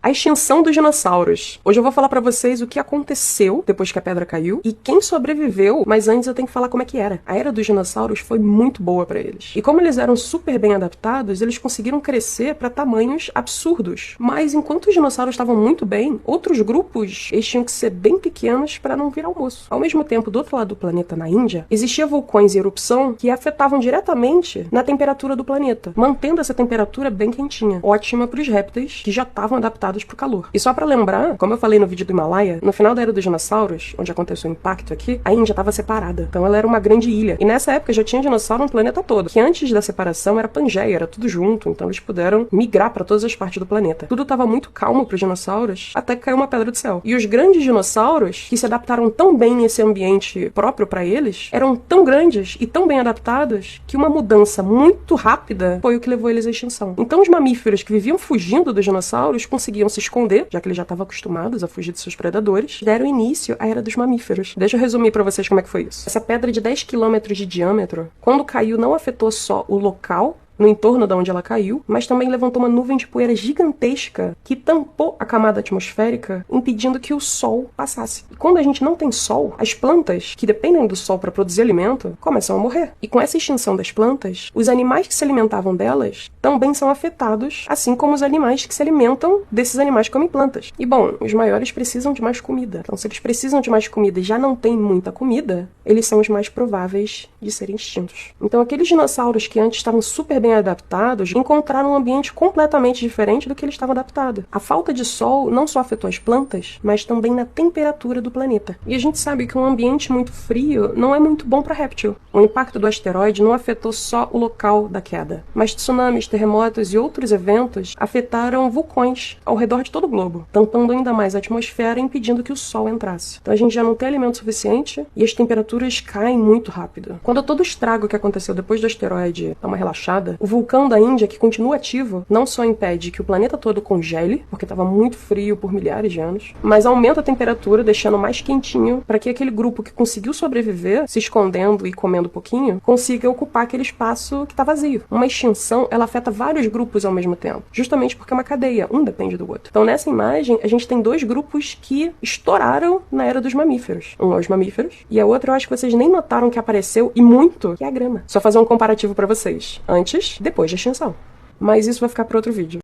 A extinção dos dinossauros. Hoje eu vou falar pra vocês o que aconteceu depois que a pedra caiu e quem sobreviveu, mas antes eu tenho que falar como é que era. A era dos dinossauros foi muito boa pra eles. E como eles eram super bem adaptados, eles conseguiram crescer pra tamanhos absurdos. Mas enquanto os dinossauros estavam muito bem, outros grupos eles tinham que ser bem pequenos pra não virar almoço. Ao mesmo tempo, do outro lado do planeta, na Índia, existiam vulcões em erupção que afetavam diretamente na temperatura do planeta, mantendo essa temperatura bem quentinha, ótima pros répteis que já estavam adaptados pro calor. E só pra lembrar, como eu falei no vídeo do Himalaia, no final da era dos dinossauros, onde aconteceu o impacto aqui, a Índia estava separada. Então ela era uma grande ilha. E nessa época já tinha dinossauro no planeta todo, que antes da separação era Pangeia, era tudo junto, então eles puderam migrar pra todas as partes do planeta. Tudo estava muito calmo pros dinossauros, até que caiu uma pedra do céu. E os grandes dinossauros, que se adaptaram tão bem nesse ambiente próprio pra eles, eram tão grandes e tão bem adaptados, que uma mudança muito rápida foi o que levou eles à extinção. Então os mamíferos que viviam fugindo dos dinossauros conseguiam se esconder, já que eles já estavam acostumados a fugir de seus predadores, deram início à era dos mamíferos. Deixa eu resumir pra vocês como é que foi isso. Essa pedra de 10 quilômetros de diâmetro, quando caiu, não afetou só o local no entorno de onde ela caiu, mas também levantou uma nuvem de poeira gigantesca que tampou a camada atmosférica, impedindo que o sol passasse. E quando a gente não tem sol, as plantas, que dependem do sol para produzir alimento, começam a morrer. E com essa extinção das plantas, os animais que se alimentavam delas também são afetados, assim como os animais que se alimentam desses animais que comem plantas. E bom, os maiores precisam de mais comida. Então se eles precisam de mais comida e já não têm muita comida, eles são os mais prováveis de serem extintos. Então aqueles dinossauros que antes estavam super bem adaptados, encontraram um ambiente completamente diferente do que eles estavam adaptados. A falta de sol não só afetou as plantas, mas também na temperatura do planeta. E a gente sabe que um ambiente muito frio não é muito bom para réptil. O impacto do asteroide não afetou só o local da queda, mas tsunamis, terremotos e outros eventos afetaram vulcões ao redor de todo o globo, tampando ainda mais a atmosfera e impedindo que o sol entrasse. Então a gente já não tem alimento suficiente e as temperaturas caem muito rápido. Quando todo o estrago que aconteceu depois do asteroide dá uma relaxada, o vulcão da Índia, que continua ativo, não só impede que o planeta todo congele, porque estava muito frio por milhares de anos, mas aumenta a temperatura, deixando mais quentinho, para que aquele grupo que conseguiu sobreviver, se escondendo e comendo pouquinho, consiga ocupar aquele espaço que está vazio. Uma extinção, ela afeta vários grupos ao mesmo tempo, justamente porque é uma cadeia, um depende do outro. Então nessa imagem, a gente tem dois grupos que estouraram na era dos mamíferos. Um é os mamíferos, e a outra eu acho que vocês nem notaram que apareceu, e muito, que é a grama. Só fazer um comparativo para vocês. Antes, depois da extinção. Mas isso vai ficar para outro vídeo.